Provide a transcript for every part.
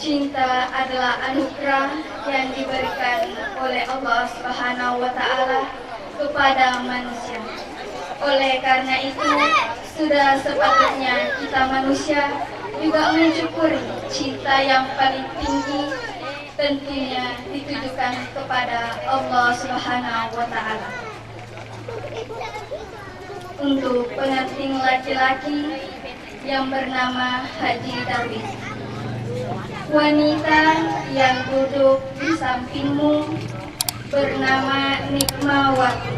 Cinta adalah anugerah yang diberikan oleh Allah Subhanahu wa Ta'ala kepada manusia. Oleh karena itu, sudah sepatutnya kita manusia juga mensyukuri cinta yang paling tinggi, tentunya ditujukan kepada Allah Subhanahu wa Ta'ala. Untuk pengantin laki-laki yang bernama Haji Darwis, wanita yang duduk di sampingmu bernama Nikmawati.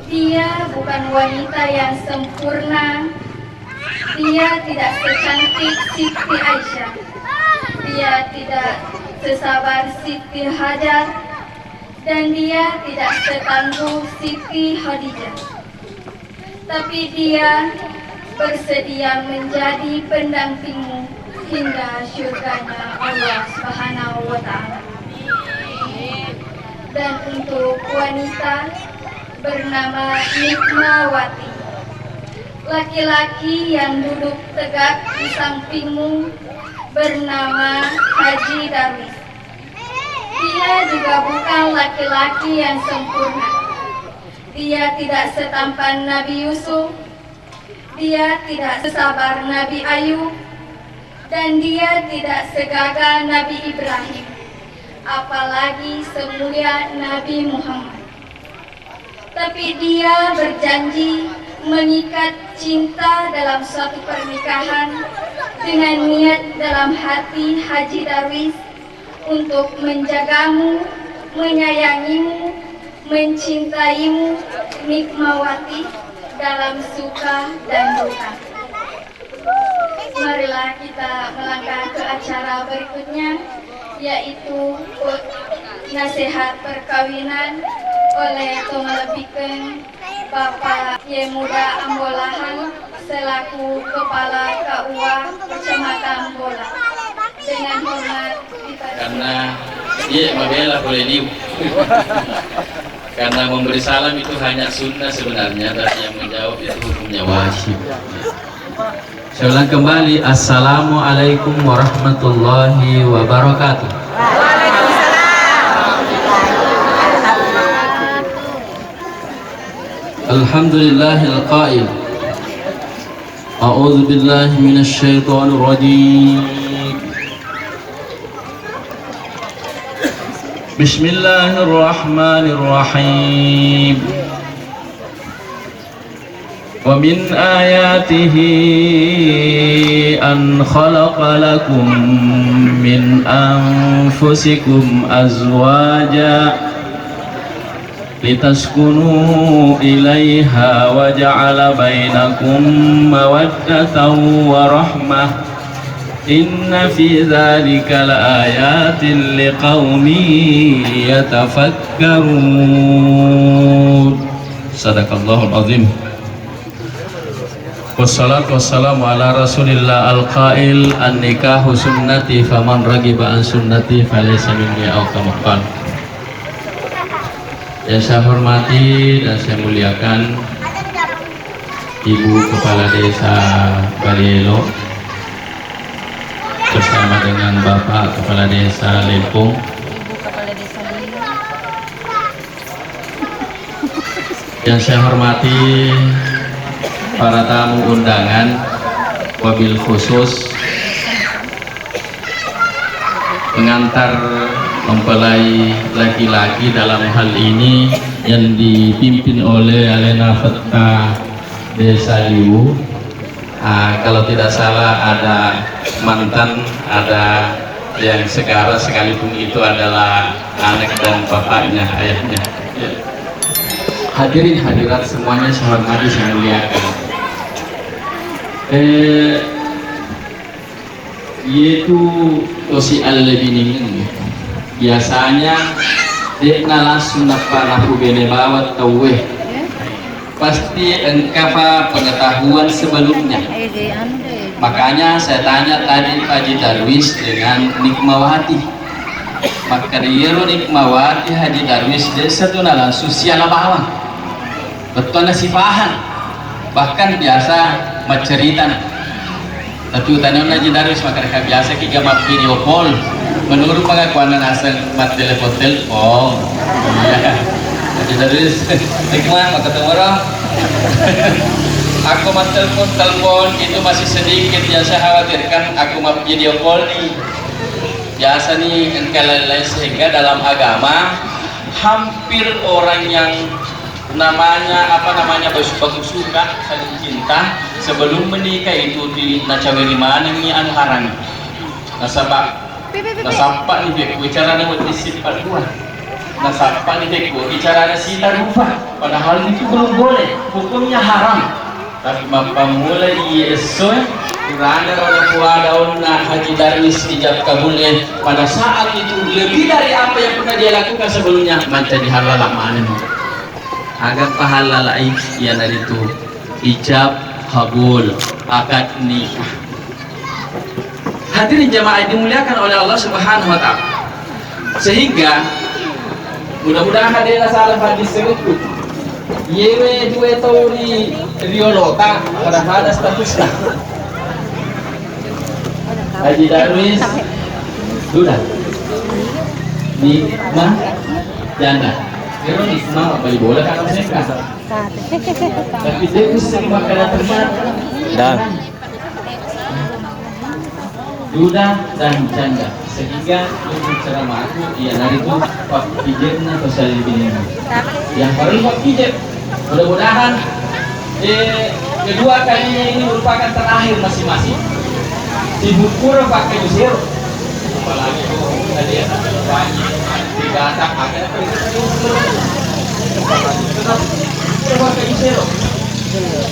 Dia bukan wanita yang sempurna. Dia tidak secantik Siti Aisyah. Dia tidak sesabar Siti Hajar. Dan dia tidak setangguh Siti Khadijah. Tapi dia bersedia menjadi pendampingmu hingga syurganya Allah Subhanahu wa Ta'ala. Dan untuk wanita bernama Nikmawati, laki-laki yang duduk tegak di sampingmu bernama Haji Darwis. Dia juga bukan laki-laki yang sempurna. Dia tidak setampan Nabi Yusuf. Dia tidak sesabar Nabi Ayub. Dan dia tidak segagah Nabi Ibrahim, apalagi semulia Nabi Muhammad. Tapi dia berjanji mengikat cinta dalam suatu pernikahan dengan niat dalam hati Haji Darwis untuk menjagamu, menyayangimu, mencintaimu, Nikmawati, dalam suka dan duka. Marilah kita melangkah ke acara berikutnya, yaitu nasihat perkawinan oleh Tomalebikeun Bapak Yemuda Ambolahan selaku Kepala KUA Kecamatan Bola. Dengan hormat karena dia membela boleh diu. Karena memberi salam itu hanya sunnah sebenarnya, dan yang menjawab itu hukumnya wajib. Saya ulang kembali, Assalamualaikum warahmatullahi wabarakatuh. Alhamdulillahil qail, a'udzu billahi minasy syaithanir rajim. Bismillahirrahmanirrahim. ومن آياته أن خلق لكم من أنفسكم أزواجا لتسكنوا إليها وجعل بينكم مودة ورحمة إن في ذلك لآيات لقوم يتفكرون. صدق الله العظيم. Wassalatu wassalamu ala rasulillah al-qail an-nikahu sunnati faman ragiba an sunnati falaysa minni aw kama qala. Yang saya hormati dan saya muliakan Ibu Kepala Desa Barielo bersama dengan Bapak Kepala Desa Lempung, yang saya hormati para tamu undangan, wabil khusus pengantar mempelai laki-laki dalam hal ini yang dipimpin oleh Alena Fetta Desa Liwu. Kalau tidak salah ada mantan, ada yang sekarang, sekalipun itu adalah anak dan bapaknya, ayahnya. Hadirin hadirat semuanya, saya hormati, saya muliakan. Yaitu tosi al-lebinin biasanya dia langsung dapat aku bene bawat tauwe, pasti engkau pengetahuan sebelumnya. Makanya saya tanya tadi Pak Haji Darwis dengan Nikmawati, maka dia Nikmawati Haji Darwis dia satu langsung siala bawang betul nasifahan, bahkan biasa mencerita Tapi utanaw na Darwis makabiasa kita map video call. Menurut pengakuan asal mat telepon. Iya. Darwis, hikmah maka ketemu orang. Aku mah telepon itu masih sedikit yang saya khawatirkan. Aku mah video call nih biasa nih engkalalai, sehingga dalam agama hampir orang yang namanya bagus suka saling cinta sebelum menikah itu di nacaweli mana nih anu harang nasapa nih bek bicara nih buat disifat dua nasapa nih bek bicara sita rupa padahal itu belum boleh hukumnya haram. Tapi mapamula Yesus kuranda pada daun Haji Darwis ijab kabulnya pada saat itu lebih dari apa yang pernah dia lakukan sebelumnya menjadi halal mana agar pahala lain yang dari itu ijab kabul akad nikah. Hadirin jamaah dimuliakan oleh Allah Subhanahu wa taala. Sehingga mudah-mudahan hadirin salam hadis sebut yewe dua tauri riolota pada ada statusnya Haji Darwis sudah nikmah janda kira nikmah apa boleh kan mereka tapi dia bisa makanan dan duda dan janda sehingga untuk ceramah aku dia dari itu waktu pijatnya atau saling pilih yang paling waktu pijat mudah-mudahan kedua kalinya ini merupakan terakhir masing-masing sibuk kurang pakai usir apalagi tadi ya banyak tidak akan pakai usir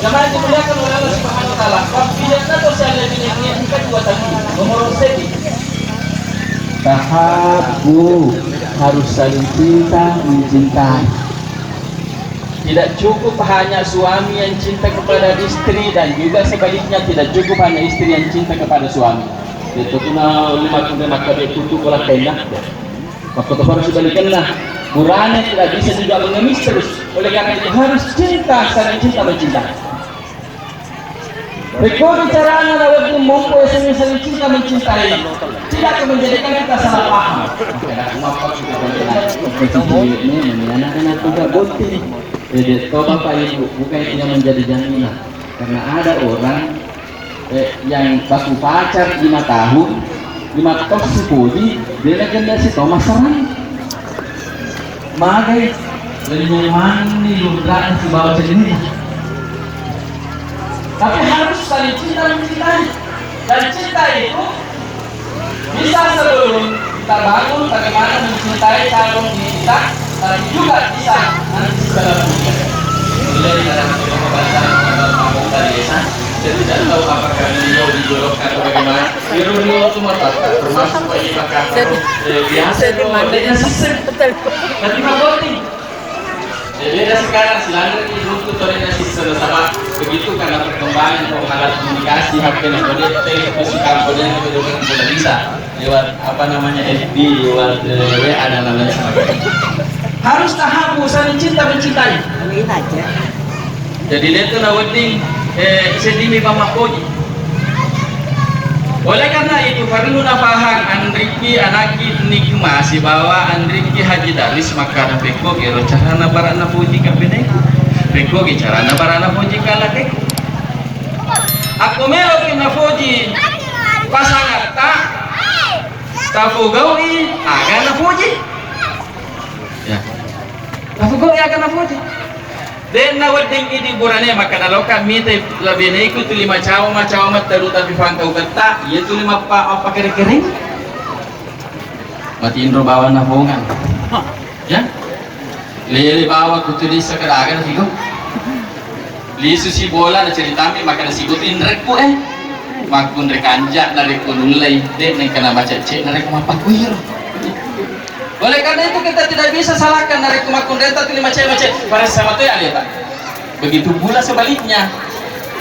jangan dimuliakan oleh Allah Subhanahu wa taala pijatnya atau saling pilih ini kedua tadi nomor sedih tahabu harus saling cinta mencintai. Tidak cukup hanya suami yang cinta kepada istri dan juga sebaliknya tidak cukup hanya istri yang cinta kepada suami. Itu kena lima kuda maka dia tutup bola tenda. Waktu itu harus sebaliknya. Murane tidak bisa juga mengemis terus. Oleh karena itu harus cinta saling cinta mencintai. Rekor bicaranya lewat mempu saling cinta mencintai. Tidak akan menjadikan kita salah paham. Ini anak-anak juga bukti. Jadi bapak ibu bukan itu yang menjadi jaminan karena ada orang yang baku pacar 5 tahun 5 tahun sepudi dia legendasi Thomas Serang magai dari mani lundraan si bawah sini tapi harus saling cinta mencintai dan cinta itu bisa sebelum kita bangun bagaimana mencintai calon kita tapi juga bisa nanti segala mulai dalam pembahasan dari desa saya tidak tahu apakah beliau dijolokkan atau bagaimana beliau itu termasuk bagi maka biasa adanya sistem tapi maboti beda sekarang silander itu tutorialnya sistem sama begitu karena perkembangan alat komunikasi HP dan Facebook kodenya sudah bisa lewat FB lewat WA dan lain-lain harus tahabu saling cinta mencintai jadi dia itu nawatin sedimi pamakoji oleh karena itu perlu nafahang andriki anaki nikma si bawa andriki Haji Darwis maka ada peko gero carana barana puji kabine peko ge carana barana puji kalake aku melo kina puji pasangan tafugawi agana puji ya tafugawi agana puji den na wading idi burane maka naloka mite labene iku tu 5 cawa taru tapi fangkau kata ya tu 5 apa kering mati indro bawa na hongan ya lele bawa kutu di sakaragan higo lisu si bola na ceritami maka nasigutin rekku makun rekanja na rekku nulay den nang kana baca cek na rekku mapakuir. Oleh karena itu kita tidak bisa salahkan dari kumakun renta tu 5 cewek pada sama tu ya lihat. Begitu pula sebaliknya.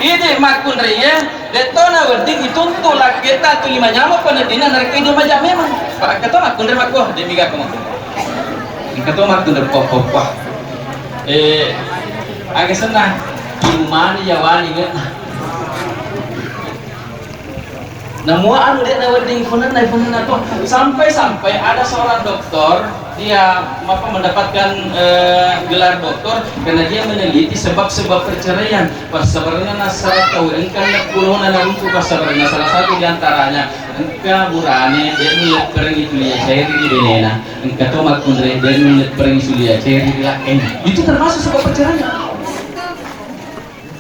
Ini makun ria detona werding itu tolak kita tu 5 nyawa penedina dari itu macam memang. Pak kata makun ria makuah demiga kamu. Kata makun ria pokok. Agak senang. Imani jawani kan. Namuaan dia na wedding phone na to sampai ada seorang dokter dia mendapatkan gelar doktor karena dia meneliti sebab-sebab perceraian. Pas sebenarnya nasara tahu engkau nak puluh na lumpuh pas sebenarnya salah satu di antaranya engkau burane dia melihat perang itu lihat cair di benena engkau tu makundre dia melihat perang itu lihat cair di laken itu termasuk sebab perceraian.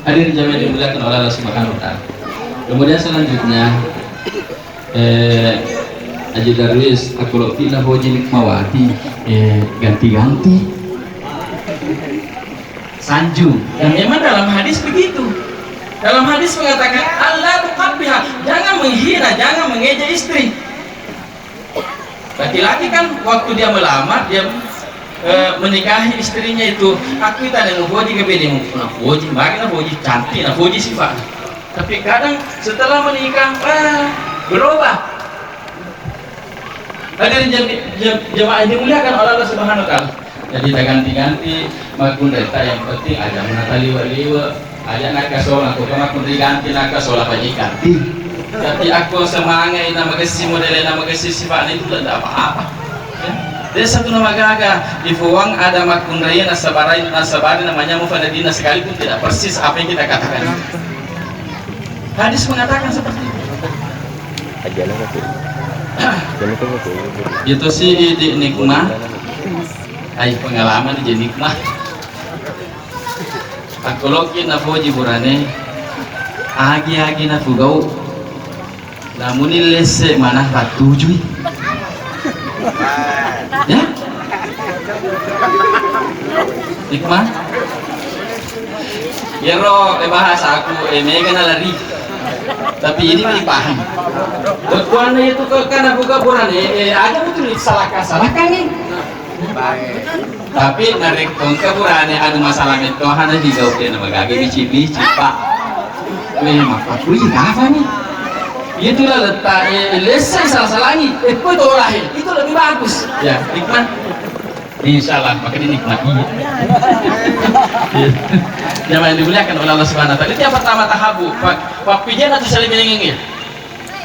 Hadirin jamaah dimuliakan oleh Allah Subhanahu wa taala. Kemudian selanjutnya Haji Darwis aku lokti lah hoji nikmawati ganti-ganti sanju dan memang dalam hadis begitu. Dalam hadis mengatakan Allah tuqabbiha, jangan menghina, jangan mengeja istri. Laki-laki kan waktu dia melamar dia menikahi istrinya itu aku tak ada hoji ke bedemu hoji bagaimana hoji cantik nah hoji sifat. Tapi kadang setelah menikah berubah. Hadirin jemaah yang dimuliakan oleh Allah Subhanahu wa taala. Jadi tak ganti-ganti makun reta yang penting aja menatali waliwa, aja nak kasola aku makun diganti nak kasola pagi ganti. Tapi aku semangat nama kasih model nama kasih sifat itu tidak apa-apa. Dia satu nama gaga di Fuang ada makun raya nasabari namanya mufadadina sekalipun tidak persis apa yang kita katakan. Hadis mengatakan seperti itu. Itu sih di nikmah, pengalaman di nikmah. Aku loki na foji burane, agi na fugau. Namun ini lese mana ratuju. Ya? Nikmah. Yero bahasa aku mega na lari. Tapi ini nggak paham. Tuan itu karena buka burane, ada betul salahkan nih. Tapi narik tongka burane ada masalah itu hanya di jauh dia nama gagi bici pak. Memang aku ini apa nih? Itulah letak lesai salah-salangi. Itu lebih bagus. Ya, nikmat. Insyaallah maka dinikmati. Jamaah yang dimuliakan oleh Allah Subhanahu wa taala. Itu yang pertama tahabu. Pak pijan atau saling menyenggil.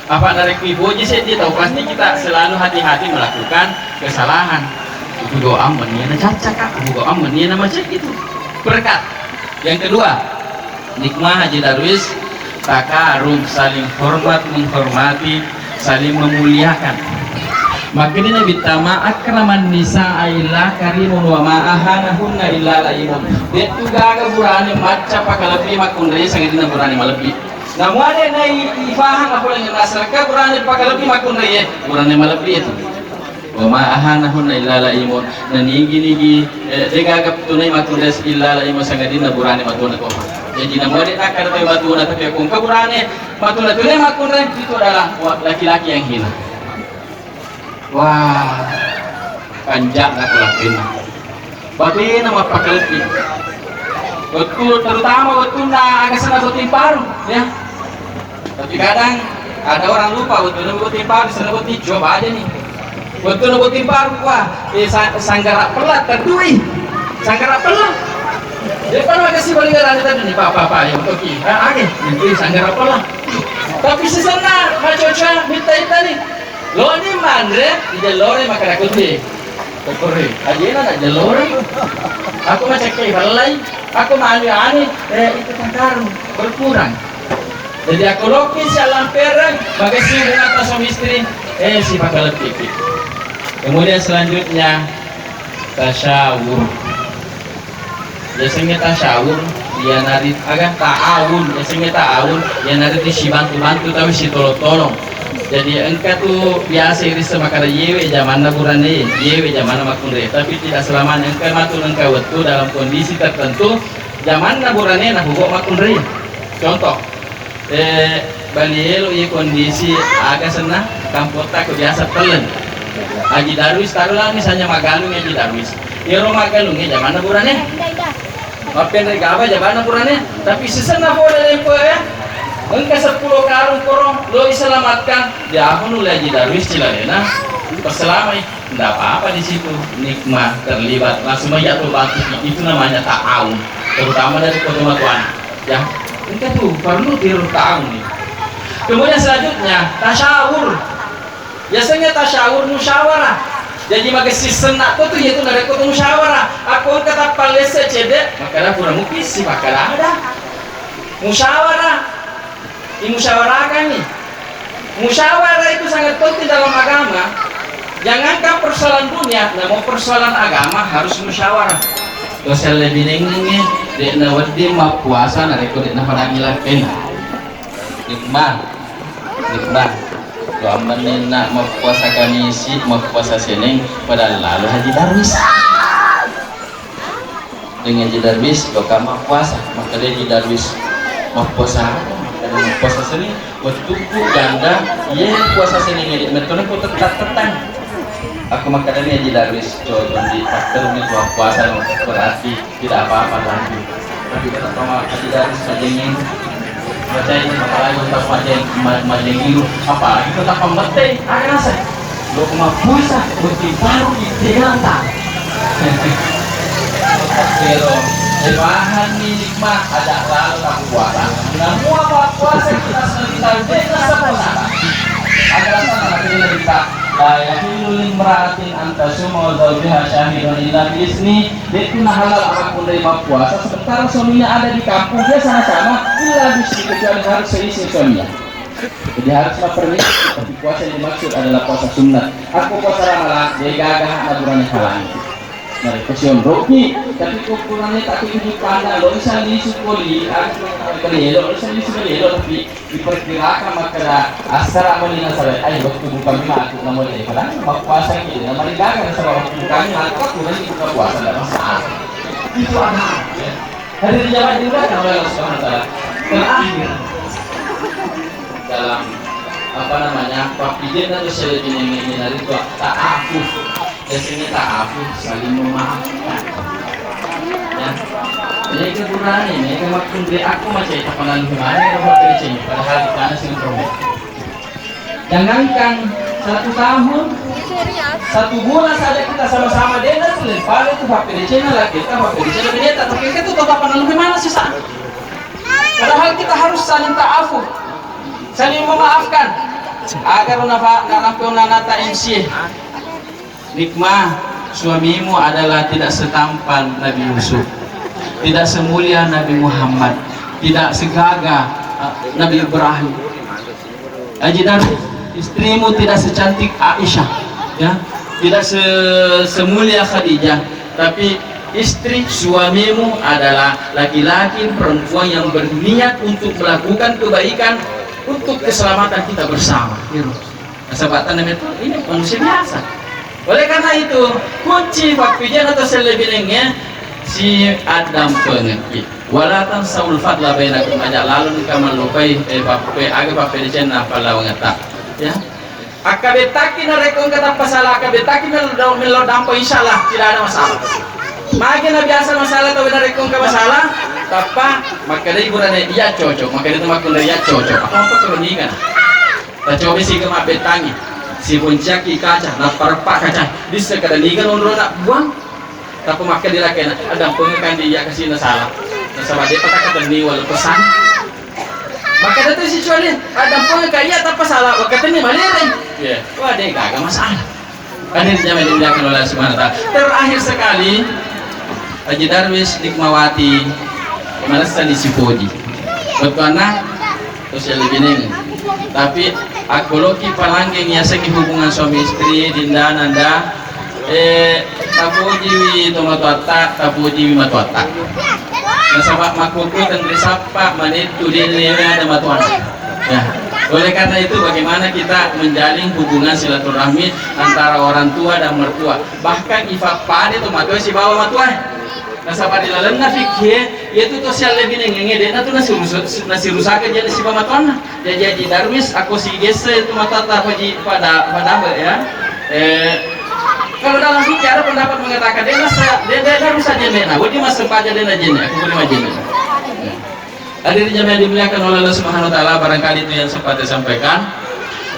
Apa dari ibu saya dia tahu pasti kita selalu hati-hati melakukan kesalahan. Itu doa menina caca kak. Doa menina macam itu. Berkat. Yang kedua, nikmah Haji Darwis takarub saling hormat menghormati, saling memuliakan. Makanya Nabi tama akraman nisa illa karimun wa ma'ahanahunna illa laimun. Dia tu gaga burane maca pakalapi makundre sangadina burane malapi. Namun ada nai ifaham apa yang masyarakat burane pakalapi makundre burane malapi itu. Wa ma'ahanahunna illa laimun. Dan ini dia gaga tunai makundre illa laimun sangadina burane matuna ko. Jadi namun ada akar tapi matuna tapi aku burane matuna tunai makundre itu adalah laki-laki yang hina. Wah, panjang aku lakuin. Bagi nama pakalpi. Betul, terutama betul na agak sana betul paru, ya. Tapi kadang ada orang lupa betul betul paru, sana betul coba aja nih. Betul betul paru, wah, sanggara pelat terdui, sanggara pelat. Depan makasih balikan tadi nih papa yang betul ki. Age, ini sanggara pelat. Tapi sesana macoca minta tadi. Lo ni mandre di jalore makara kunti. Kokore. Ajena nak jalore. Aku macam kei balai. Aku ani itu tangkaru berkurang. Jadi aku loki salam perang bagasi dengan atas suami istri si bakal pipi. Kemudian selanjutnya tasyawur. Biasanya tasyawur dia narik agak ta'awun. Biasanya ta'awun dia narik di si bantu-bantu tapi si tolong-tolong. Jadi engkau tuh biasa iris sama kada yewe zaman naburane yewe zaman makundre tapi tidak selamanya engkau matur engkau waktu dalam kondisi tertentu zaman naburane nak hubuk makundre. Contoh balielo ye kondisi agak senang kampota kebiasa telen Haji Darwis taruhlah misalnya magalung Haji Darwis yero magalungnya zaman naburane mapen regaba zaman naburane tapi sesena boleh lempo ya. Engkau 10 karung korong lo diselamatkan dia pun oleh Haji Darwis cilalena terselamai tidak apa-apa di situ nikmah terlibat langsung aja tuh bantu itu namanya ta'awun terutama dari kota tuan ya engkau tuh perlu tiru ta'awun nih Kemudian selanjutnya tasyawur. Biasanya tasyawur musyawarah. Jadi maka si senak tu yaitu dari kota musyawarah. Aku kata palese cedek, maka kurang mungkin si maka ada musyawarah. Dimusyawarahkan nih. Musyawarah itu sangat penting dalam agama. Jangankan persoalan dunia, namun persoalan agama harus musyawarah. Dosel lebih nengnya, dek nawadi mah puasa nari kulit nafas ngilah pena. Nikmat. Doa menena mau puasa kami isi, mau puasa seneng pada lalu Haji Darwis. Dengan Haji Darwis, doa mau puasa, maka dia Haji Darwis mau puasa apa? Ada mau puasa seneng, waktu ganda, iya puasa seneng ini, mereka pun tetap. Aku maka dari Haji Darwis, coba di faktor ini puasa berarti tidak apa-apa lagi. Tapi kata sama Haji Darwis majengin. Baca ini apalagi untuk majengiru apalagi tetap pembeting akan nasi lo kemapuasa bukti baru di Delanta pero bahan nikmat ada lalu tak puasa namun apa puasa kita sendiri kita semua ada sana kita yahilul meratin antasuma zawjiha syahidun illa biizni. Itu nah halal apapun dari puasa sementara suaminya ada di kampung dia sama-sama illa biizni kecuali harus seisi suaminya. Jadi harus permisi tapi puasa yang dimaksud adalah puasa sunat. Aku puasa ramalan dia gagah aturan halang. Nah, kesion roki tapi ukurannya tak tujuh pandang lo bisa disukuli aku kelelo bisa disukuli lo tapi diperkirakan maka asara melina sahabat ayo waktu bukan aku namun dia kadang mau puasa ini nama digagal sebab waktu bukan aku kurang buka puasa tidak masalah itu ada hari di zaman juga kan oleh Allah Subhanahu wa taala terakhir dalam apa namanya papijin atau selebih ini dari itu tak aku biasanya tak aku saling memaafkan ya ini kebunan ini kemakin dari aku macam kapanan gimana kalau kerjanya padahal di sana sih problem jangankan 1 tahun 1 bulan saja kita sama-sama dia sudah paling itu pakai di channel lah kita pakai di channel dia tapi itu kapanan gimana sih sa padahal kita harus saling ta'afu saling memaafkan agar nampil nanata MC nikmah suamimu adalah tidak setampan Nabi Yusuf, tidak semulia Nabi Muhammad, tidak segagah Nabi Ibrahim. Dan istrimu tidak secantik Aisyah, ya, tidak semulia Khadijah, tapi istri suamimu adalah laki-laki perempuan yang berniat untuk melakukan kebaikan untuk keselamatan kita bersama. Sahabatan itu ini manusia biasa. Oleh karena itu kunci waktunya atau selebihnya si Adam pengerti. Walatan saul fadla bainakum aja lalu kamu lupai papai agak papai di channel apa lawan tak ya. Akabetaki na rekon kata pasalah akabetaki na melo dampo insyaallah tidak ada masalah. Makin na biasa masalah atau benar rekon ke masalah tapa maka dari burane iya cocok maka dari teman kuliah iya cocok apa keunikan. Tak coba sih ke mabetangi si puncaki kaca na parpak kaca di sekadanigan unro nak buang tapi maka dilakukan ada pengekan dia kasih salah sama dia pakai kata ni wal pesan maka itu si cuali ada pengekan iya tak salah kata ni maleren ya wah dia gak masalah akhirnya dilakukan oleh Subhanahu wa taala. Terakhir sekali Haji Darwis Nikmawati Manasani Sipoji waktu anak terus yang lebih neng tapi aku loki palanggeng ya segi hubungan suami istri dinda nanda tapuji tomatoata tapuji matoata nasabak makuku dan risapa manitu dini ada matuan ya oleh karena itu bagaimana kita menjalin hubungan silaturahmi antara orang tua dan mertua bahkan ifak pade itu matua si bawa matuan nasabak dilalan fikir yaitu tuh sial lebih nengenge dia tuh nasi rusak aja si pamatuan jadi Darwis aku si gese itu mata pada ya kalau dalam bicara pendapat mengatakan dia bisa jenis nah dia masuk aja dia jenis aku boleh jenis hadirin yang dimuliakan oleh Allah Subhanahu wa taala barangkali itu yang sempat disampaikan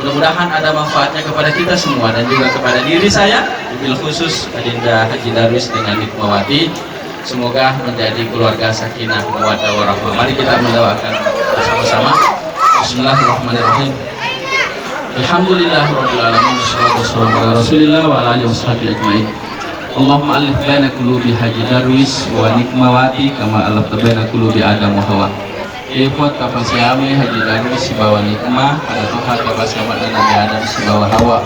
mudah-mudahan ada manfaatnya kepada kita semua dan juga kepada diri saya bil khusus Adinda Haji Darwis dengan Nikmawati. Semoga menjadi keluarga sakinah mawaddah warahmah. Mari kita mendoakan bersama-sama. Bismillahirrahmanirrahim. Alhamdulillahirabbil alamin wassalatu wassalamu ala Rasulillah wa ala alihi washabihi ajmain. Allahumma alif baina qulubi Haji Darwis wa nikmawati kama alafta baina qulubi Adam wa Hawa. Ikhwat kapan siame Haji Darwis sibawa nikmah pada Tuhan kapan siamat Nabi Adam sibawa Hawa.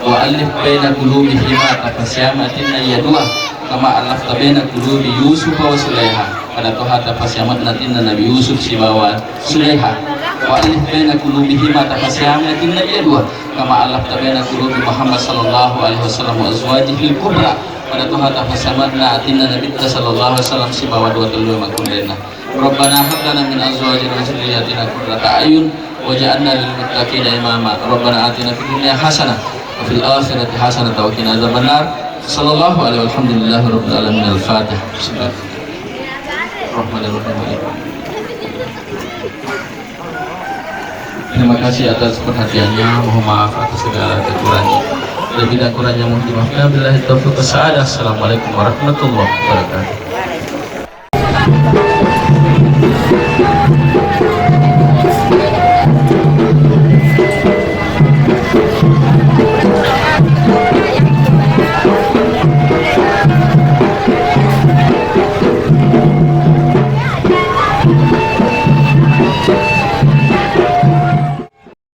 Wa alif baina qulubi hima kapan siamatin yadua kama alafta baina qulubi Yusuf wa Sulaiha. Pada Tuhan kapan siamat Nabi Yusuf sibawa Sulaiha. Wa alif baina qulubihima tafasiamatin yadua kama alafta baina qulubi Muhammad sallallahu alaihi wasallam wa azwajihil kubra. Pada Tuhan tafasamatna atinna Nabi sallallahu alaihi wasallam sibawa dua telu makunna. Rabbana hab lana min azwajina wa dhurriyyatina qurrata a'yun waj'alna lil muttaqina imama. Rabbana atina fid dunya hasanah wa fil akhirati hasanah wa qina adzabannar. Sallallahu alaihi walhamdulillahi rabbil alamin. Al-Fatihah. Bismillahirrahmanirrahim. Terima kasih atas perhatiannya. Mohon maaf atas segala kekurangannya. Lebih dan kurangnya mohon dimaafkan. Billahi taufiq was hidayah. Assalamualaikum warahmatullahi wabarakatuh.